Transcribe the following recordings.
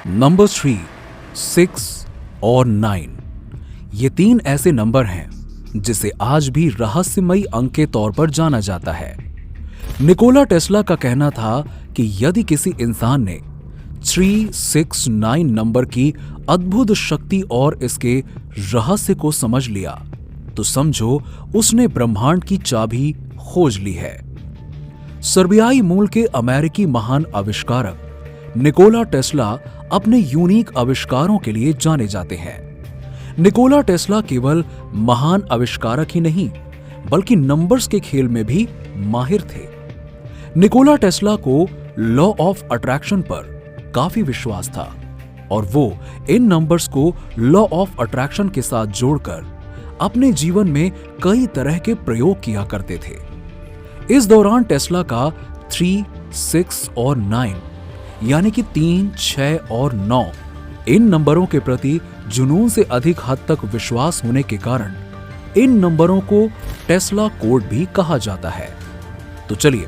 Number 3, 6 और 9 ये 3 ऐसे नंबर हैं जिसे आज भी रहस्यमयी अंक के तौर पर जाना जाता है। निकोला टेस्ला का कहना था कि यदि किसी इंसान ने 369 नंबर की अद्भुत शक्ति और इसके रहस्य को समझ लिया तो समझो उसने ब्रह्मांड की चाबी खोज ली है। सर्बियाई मूल के अमेरिकी महान आविष्कारक निकोला टेस्ला अपने यूनिक आविष्कारों के लिए जाने जाते हैं। निकोला टेस्ला केवल महान आविष्कारक ही नहीं बल्कि नंबर्स के खेल में भी माहिर थे। निकोला टेस्ला को लॉ ऑफ अट्रैक्शन पर काफी विश्वास था और वो इन नंबर्स को लॉ ऑफ अट्रैक्शन के साथ जोड़कर अपने जीवन में कई तरह के प्रयोग किया करते थे। इस दौरान टेस्ला का 3, 6 और 9 यानी कि 3, 6 और 9 इन नंबरों के प्रति जुनून से अधिक हद तक विश्वास होने के कारण इन नंबरों को टेस्ला कोड भी कहा जाता है। तो चलिए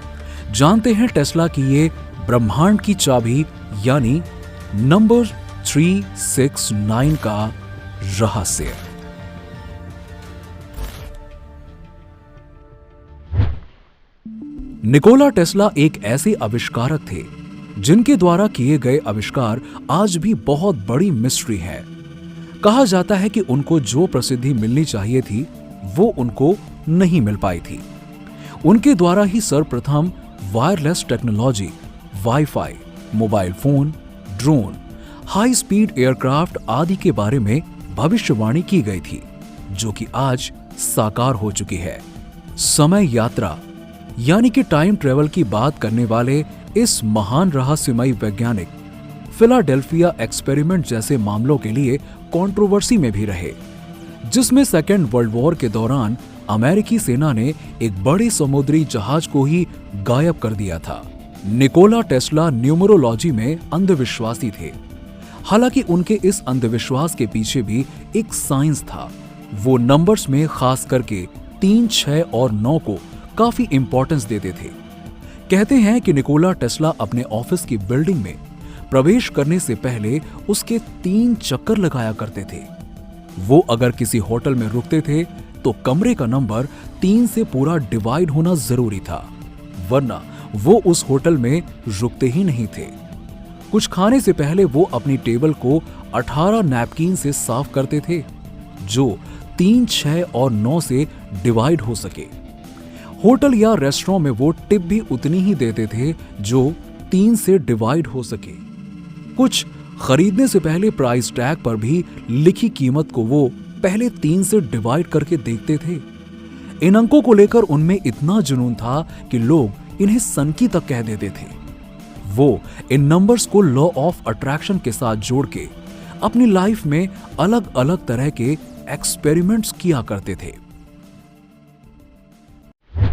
जानते हैं टेस्ला की ये ब्रह्मांड की चाबी यानी नंबर 369 का रहस्य। निकोला टेस्ला एक ऐसे आविष्कारक थे जिनके द्वारा किए गए आविष्कार आज भी बहुत बड़ी मिस्ट्री है। कहा जाता है कि उनको जो प्रसिद्धि मिलनी चाहिए थी वो उनको नहीं मिल पाई थी। उनके द्वारा ही सर्वप्रथम wireless technology, wifi, mobile phone, drone, high speed aircraft आदि के बारे में भविष्यवाणी की गई थी जो कि आज साकार हो चुकी है। समय यात्रा यानी कि टाइम ट्रेवल की बात करने वाले इस महान रहस्यमयी वैज्ञानिक फिलाडेल्फिया एक्सपेरिमेंट जैसे मामलों के लिए कंट्रोवर्सी में भी रहे, जिसमें सेकेंड वर्ल्ड वॉर के दौरान अमेरिकी सेना ने एक बड़े समुद्री जहाज को ही गायब कर दिया था। निकोला टेस्ला न्यूमरोलॉजी में अंधविश्वासी थे। हालांकि उनके इस अंधविश्वास के पीछे भी एक साइंस था। वो नंबर्स में खास करके 3, 6 और 9 को काफी इंपॉर्टेंस देते थे। कहते हैं कि निकोला टेस्ला अपने ऑफिस की बिल्डिंग में प्रवेश करने से पहले उसके 3 चक्कर लगाया करते थे। वो अगर किसी होटल में रुकते थे तो कमरे का नंबर 3 से पूरा डिवाइड होना जरूरी था, वरना वो उस होटल में रुकते ही नहीं थे। कुछ खाने से पहले वो अपनी टेबल को 18 नैपकिन से साफ करते थे जो 3, 6 और 9 से डिवाइड हो सके। होटल या रेस्टोरेंट में वो टिप भी उतनी ही देते थे जो 3 से डिवाइड हो सके। कुछ खरीदने से पहले प्राइस टैग पर भी लिखी कीमत को वो पहले 3 से डिवाइड करके देखते थे। इन अंकों को लेकर उनमें इतना जुनून था कि लोग इन्हें सनकी तक कह देते थे। वो इन नंबर्स को लॉ ऑफ अट्रैक्शन के साथ जोड़ के अपनी लाइफ में अलग अलग तरह के एक्सपेरिमेंट्स किया करते थे।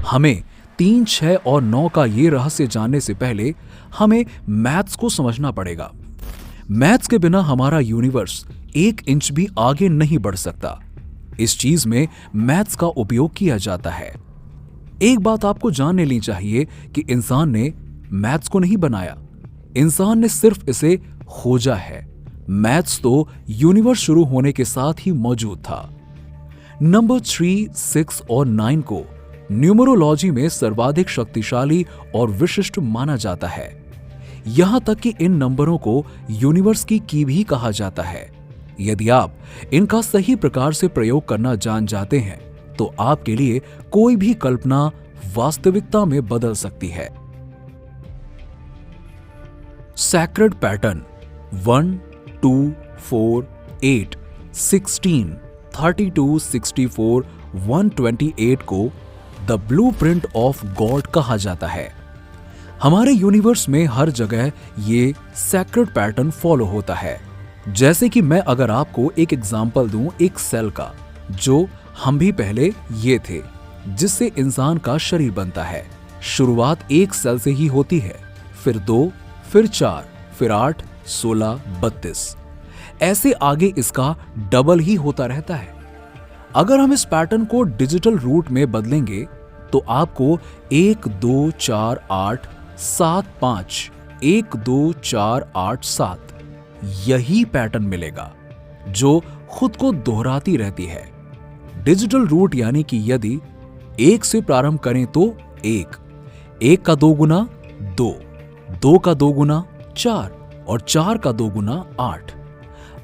हमें 3, 6 और 9 का ये रहस्य जानने से पहले हमें मैथ्स को समझना पड़ेगा। मैथ्स के बिना हमारा यूनिवर्स 1 इंच भी आगे नहीं बढ़ सकता। इस चीज में मैथ्स का उपयोग किया जाता है। एक बात आपको जान लेनी चाहिए कि इंसान ने मैथ्स को नहीं बनाया, इंसान ने सिर्फ इसे खोजा है। मैथ्स तो यूनिवर्स शुरू होने के साथ ही मौजूद था। नंबर 3, 6 और 9 को न्यूमरोलॉजी में सर्वाधिक शक्तिशाली और विशिष्ट माना जाता है। यहां तक कि इन नंबरों को यूनिवर्स की की भी कहा जाता है। यदि आप इनका सही प्रकार से प्रयोग करना जान जाते हैं तो आपके लिए कोई भी कल्पना वास्तविकता में बदल सकती है। सैक्रेड पैटर्न 1, 2, 4, 8, 16, 32, 64, 128 को द ब्लूप्रिंट ऑफ गॉड कहा जाता है। हमारे यूनिवर्स में हर जगह ये सैक्रेड पैटर्न फॉलो होता है। जैसे कि मैं अगर आपको एक एग्जांपल दूं एक सेल का, जो हम भी पहले ये थे, जिससे इंसान का शरीर बनता है। शुरुआत एक सेल से ही होती है, फिर 2, फिर 4, फिर 8, 16, 32, ऐसे आगे इसका डबल ही होता रहता है। अगर हम इस पैटर्न को डिजिटल रूट में बदलेंगे तो आपको 1, 2, 4, 8, 7, 5, 1, 2, 4, 8, 7 यही पैटर्न मिलेगा जो खुद को दोहराती रहती है। डिजिटल रूट यानी कि यदि 1 से प्रारंभ करें तो 1, 1 का 2 गुना 2, 2 का 2 गुना 4 और 4 का 2 गुना 8,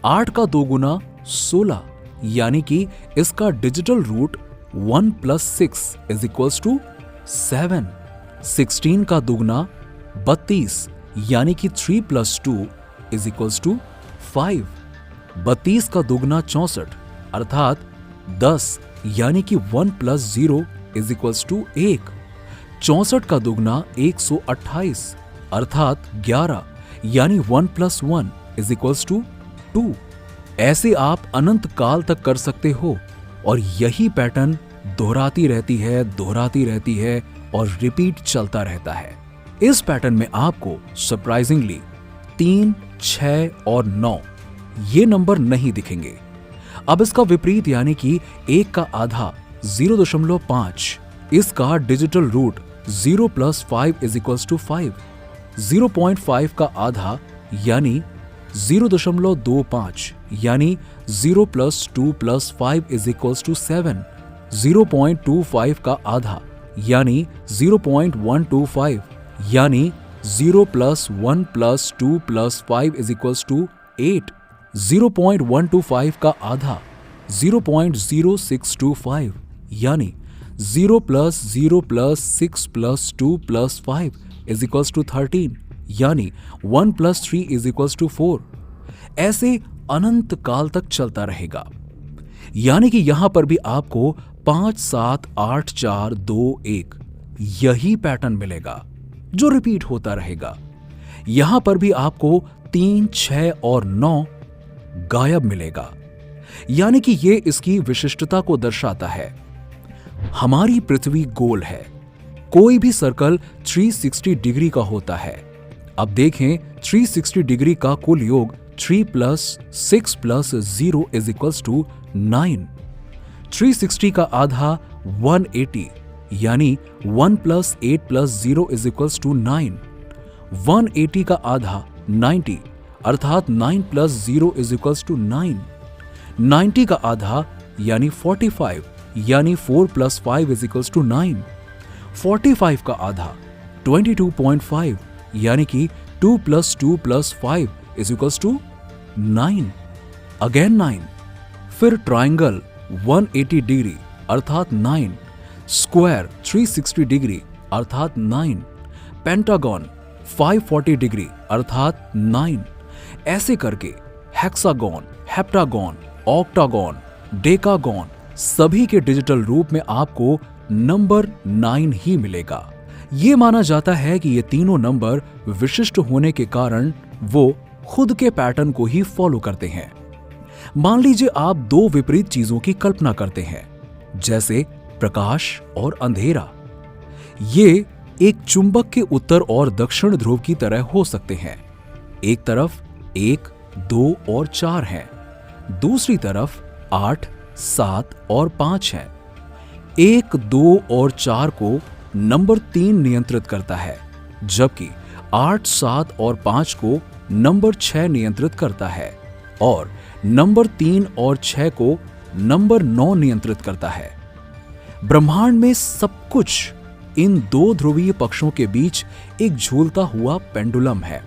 8 का 2 गुना 16, यानी कि इसका डिजिटल रूट 1 + 6 = 7। 16 का दुगना 32, यानी कि 3 + 2 = 5। 32 का दुगना 64, अर्थात 10, यानी कि 1 + 0 = 1। 64 का दुगना 128, अर्थात 11, यानी 1 + 1 = 2। ऐसे आप अनंत काल तक कर सकते हो और यही पैटर्न दोहराती रहती है और रिपीट चलता रहता है। इस पैटर्न में आपको सरप्राइजिंगली 3, 6 और 9 ये नंबर नहीं दिखेंगे। अब इसका विपरीत यानी कि 1 का आधा 0.5, इसका डिजिटल रूट 0 + 5 = 5। 0.5 का आधा यानी 0.25, यानी 0 + 2 + 5 = 7। 0.25 का आधा यानी 0.125, यानी 0 + 1 + 2 + 5 = 8। 0.125 का आधा 0.0625, यानी 0 + 0 + 6 + 2 + 5 = 13, यानी 1 + 3 = 4। ऐसे अनंत काल तक चलता रहेगा। यानी कि यहां पर भी आपको 5, 7, 8, 4, 2, 1 यही पैटर्न मिलेगा जो रिपीट होता रहेगा। यहां पर भी आपको 3, 6 और 9 गायब मिलेगा, यानी कि ये इसकी विशिष्टता को दर्शाता है। हमारी पृथ्वी गोल है, कोई भी सर्कल 360 डिग्री का होता है। अब देखें 360 डिग्री का कुल योग 3 + 6 + 0 = 9। 360 का आधा 180, यानी 1 + 8 + 0 = 9। 180 का आधा 90, अर्थात 9 + 0 = 9। 90 का आधा यानी 45, यानी 4 + 5 = 9। 45 का आधा 22.5, यानी कि 2 + 2 + 5 = 9। अगेन 9। फिर ट्राइंगल 180 डिग्री अर्थात 9, स्क्वायर 360 डिग्री अर्थात 9, पेंटागन 540 डिग्री अर्थात 9। ऐसे करके हेक्सागन, हेप्टागन, ऑक्टागन, डेकागन सभी के डिजिटल रूप में आपको नंबर 9 ही मिलेगा। ये माना जाता है कि ये तीनों नंबर विशिष्ट होने के कारण वो खुद के पैटर्न को ही फॉलो करते हैं। मान लीजिए आप दो विपरीत चीजों की कल्पना करते हैं, जैसे प्रकाश और अंधेरा। ये एक चुंबक के उत्तर और दक्षिण ध्रुव की तरह हो सकते हैं। एक तरफ 1, 2 और 4 हैं, दूसरी तरफ 8, 7 और 5 हैं। 1, 2 और 4 को नंबर 3 नियंत्रित करता है, जबकि 8, 7 और 5 को नंबर 6 नियंत्रित करता है और नंबर 3 और 6 को नंबर 9 नियंत्रित करता है। ब्रह्मांड में सब कुछ इन दो ध्रुवीय पक्षों के बीच एक झूलता हुआ पेंडुलम है।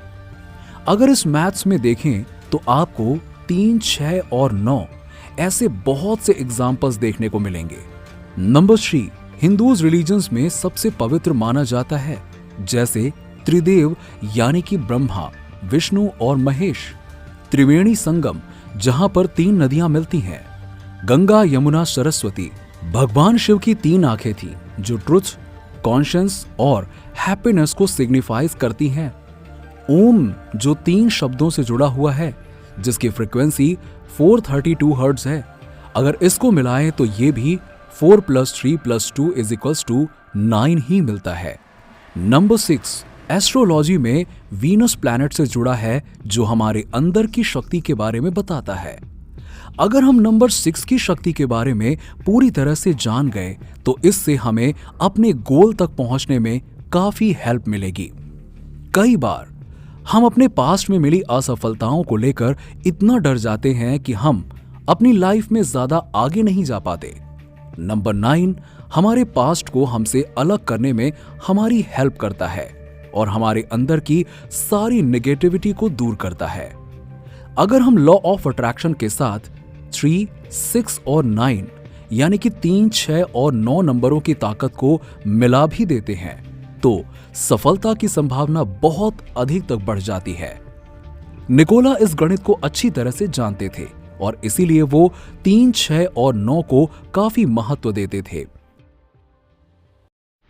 अगर इस मैथ्स में देखें तो आपको 3, 6 और 9 ऐसे बहुत से एग्जाम्पल्स देखने को मिलेंगे। नंबर 3 हिंदूज रिलीजन्स में सबसे पवित्र माना जाता है, जैसे त्रिदेव यानी कि ब्रह्मा, विष्णु और महेश। त्रिवेणी संगम जहां पर 3 नदियां मिलती हैं, गंगा, यमुना, सरस्वती। भगवान शिव की 3 आंखें थी जो ट्रुथ, कॉन्शियस और हैप्पीनेस को सिग्निफाइज करती हैं। ओम जो 3 शब्दों से जुड़ा हुआ है, जिसकी फ्रीक्वेंसी 432 हर्ट्ज है। अगर इसको मिलाएं तो ये भी 4 + 3 + 2 = 9 ही मिलता है। नंबर 6 एस्ट्रोलॉजी में वीनस प्लैनेट से जुड़ा है, जो हमारे अंदर की शक्ति के बारे में बताता है। अगर हम नंबर 6 की शक्ति के बारे में पूरी तरह से जान गए तो इससे हमें अपने गोल तक पहुंचने में काफी हेल्प मिलेगी। कई बार हम अपने पास्ट में मिली असफलताओं को लेकर इतना डर जाते हैं कि हम अपनी लाइफ में ज्यादा आगे नहीं जा पाते। नंबर 9, हमारे पास्ट को हमसे अलग करने में हमारी हेल्प करता है और हमारे अंदर की सारी नेगेटिविटी को दूर करता है। अगर हम लॉ ऑफ अट्रैक्शन के साथ 3, 6 और 9 यानी कि 3, 6 और 9 नंबरों की ताकत को मिला भी देते हैं तो सफलता की संभावना बहुत अधिक तक बढ़ जाती है। निकोला इस गणित को अच्छी तरह से जानते थे और इसीलिए वो 3, 6 और 9 को काफी महत्व देते थे।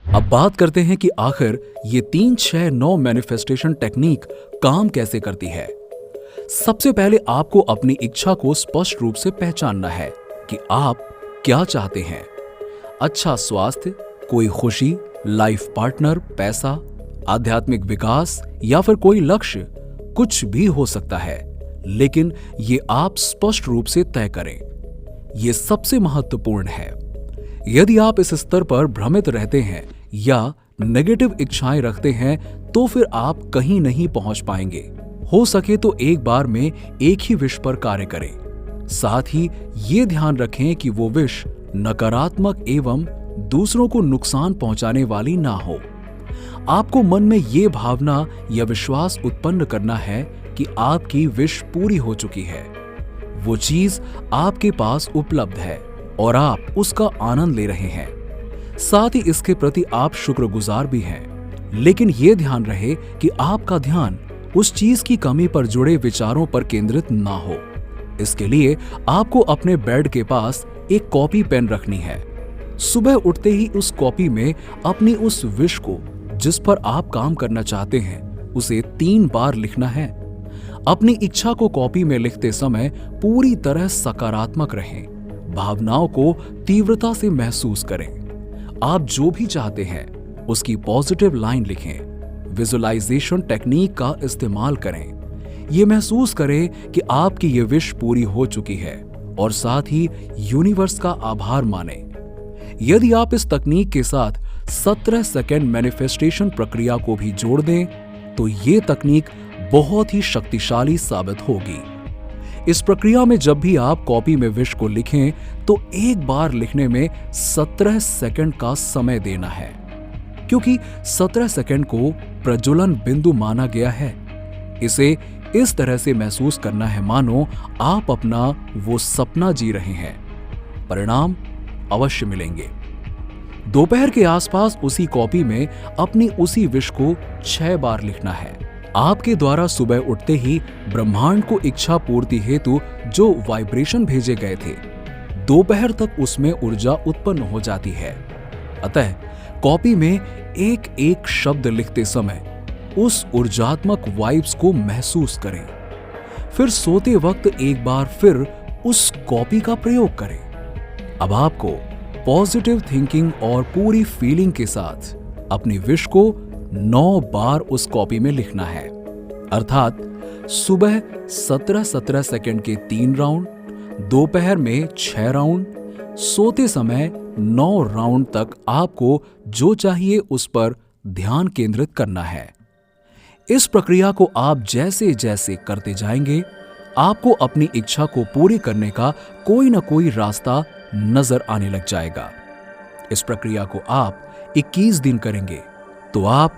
अब बात करते हैं कि आखिर ये 3, 6, 9 मैनिफेस्टेशन टेक्निक काम कैसे करती है। सबसे पहले आपको अपनी इच्छा को स्पष्ट रूप से पहचानना है कि आप क्या चाहते हैं। अच्छा स्वास्थ्य, कोई खुशी, लाइफ पार्टनर, पैसा, आध्यात्मिक विकास या फिर कोई लक्ष्य, कुछ भी हो सकता है, लेकिन ये आप स्पष्ट रूप से तय करें। ये सबसे महत्वपूर्ण है। यदि आप इस स्तर पर भ्रमित रहते हैं या नेगेटिव इच्छाएं रखते हैं तो फिर आप कहीं नहीं पहुंच पाएंगे। हो सके तो एक बार में एक ही विश पर कार्य करें। साथ ही ये ध्यान रखें कि वो विश नकारात्मक एवं दूसरों को नुकसान पहुंचाने वाली ना हो। आपको मन में ये भावना या विश्वास उत्पन्न करना है कि आपकी विश पूरी हो चुकी है, वो चीज आपके पास उपलब्ध है और आप उसका आनंद ले रहे हैं। साथ ही इसके प्रति आप शुक्रगुजार भी हैं। लेकिन यह ध्यान रहे कि आपका ध्यान उस चीज की कमी पर जुड़े विचारों पर केंद्रित ना हो। इसके लिए आपको अपने बेड के पास एक कॉपी पेन रखनी है। सुबह उठते ही उस कॉपी में अपनी उस विश को, जिस पर आप काम करना चाहते हैं, उसे 3 बार लिखना है। अपनी इच्छा को कॉपी में लिखते समय पूरी तरह सकारात्मक रहें। भावनाओं को तीव्रता से महसूस करें। आप जो भी चाहते हैं उसकी पॉजिटिव लाइन लिखें। विजुअलाइजेशन टेक्निक का इस्तेमाल करें। ये महसूस करें कि आपकी ये विश पूरी हो चुकी है और साथ ही यूनिवर्स का आभार मानें। यदि आप इस तकनीक के साथ 17 सेकेंड मैनिफेस्टेशन प्रक्रिया को भी जोड़ दें तो ये तकनीक बहुत ही शक्तिशाली साबित होगी। इस प्रक्रिया में जब भी आप कॉपी में विश को लिखें तो एक बार लिखने में 17 सेकंड का समय देना है, क्योंकि 17 सेकंड को प्रज्वलन बिंदु माना गया है। इसे इस तरह से महसूस करना है मानो आप अपना वो सपना जी रहे हैं। परिणाम अवश्य मिलेंगे। दोपहर के आसपास उसी कॉपी में अपनी उसी विश को 6 बार लिखना है। आपके द्वारा सुबह उठते ही ब्रह्मांड को इच्छा पूर्ति हेतु जो वाइब्रेशन भेजे गए थे, दोपहर तक उसमें ऊर्जा उत्पन्न हो जाती है। अतः कॉपी में एक एक शब्द लिखते समय उस ऊर्जात्मक वाइब्स को महसूस करें। फिर सोते वक्त एक बार फिर उस कॉपी का प्रयोग करें। अब आपको पॉजिटिव थिंकिंग और पूरी फीलिंग के साथ अपनी विश को 9 बार उस कॉपी में लिखना है। अर्थात सुबह 17-17 सेकंड के 3 राउंड, दोपहर में 6 राउंड, सोते समय 9 राउंड तक आपको जो चाहिए उस पर ध्यान केंद्रित करना है। इस प्रक्रिया को आप जैसे जैसे करते जाएंगे, आपको अपनी इच्छा को पूरी करने का कोई ना कोई रास्ता नजर आने लग जाएगा। इस प्रक्रिया को आप 21 दिन करेंगे तो आप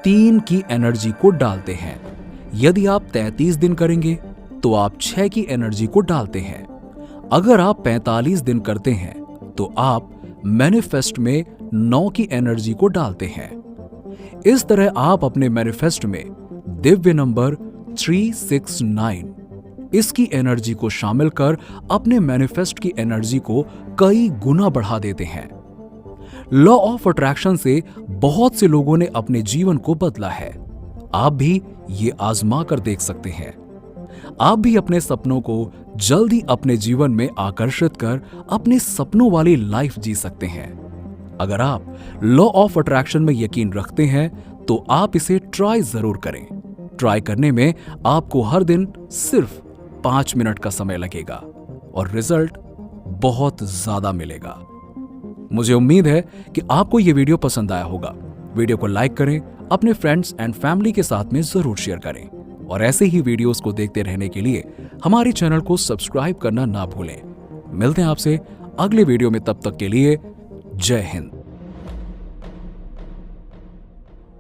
3 की एनर्जी को डालते हैं। यदि आप 33 दिन करेंगे तो आप 6 की एनर्जी को डालते हैं। अगर आप 45 दिन करते हैं तो आप मैनिफेस्ट में 9 की एनर्जी को डालते हैं। इस तरह आप अपने मैनिफेस्ट में दिव्य नंबर 369 इसकी एनर्जी को शामिल कर अपने मैनिफेस्ट की एनर्जी को कई गुना बढ़ा देते हैं। लॉ ऑफ अट्रैक्शन से बहुत से लोगों ने अपने जीवन को बदला है। आप भी ये आजमा कर देख सकते हैं। आप भी अपने सपनों को जल्द ही अपने जीवन में आकर्षित कर अपने सपनों वाली लाइफ जी सकते हैं। अगर आप लॉ ऑफ अट्रैक्शन में यकीन रखते हैं तो आप इसे ट्राई जरूर करें। ट्राई करने में आपको हर दिन सिर्फ 5 मिनट का समय लगेगा और रिजल्ट बहुत ज्यादा मिलेगा। मुझे उम्मीद है कि आपको यह वीडियो पसंद आया होगा। वीडियो को लाइक करें, अपने फ्रेंड्स एंड फैमिली के साथ में जरूर शेयर करें। और ऐसे ही वीडियोस को देखते रहने के लिए हमारे चैनल को सब्सक्राइब करना ना भूलें। मिलते हैं आपसे अगले वीडियो में, तब तक के लिए जय हिंद।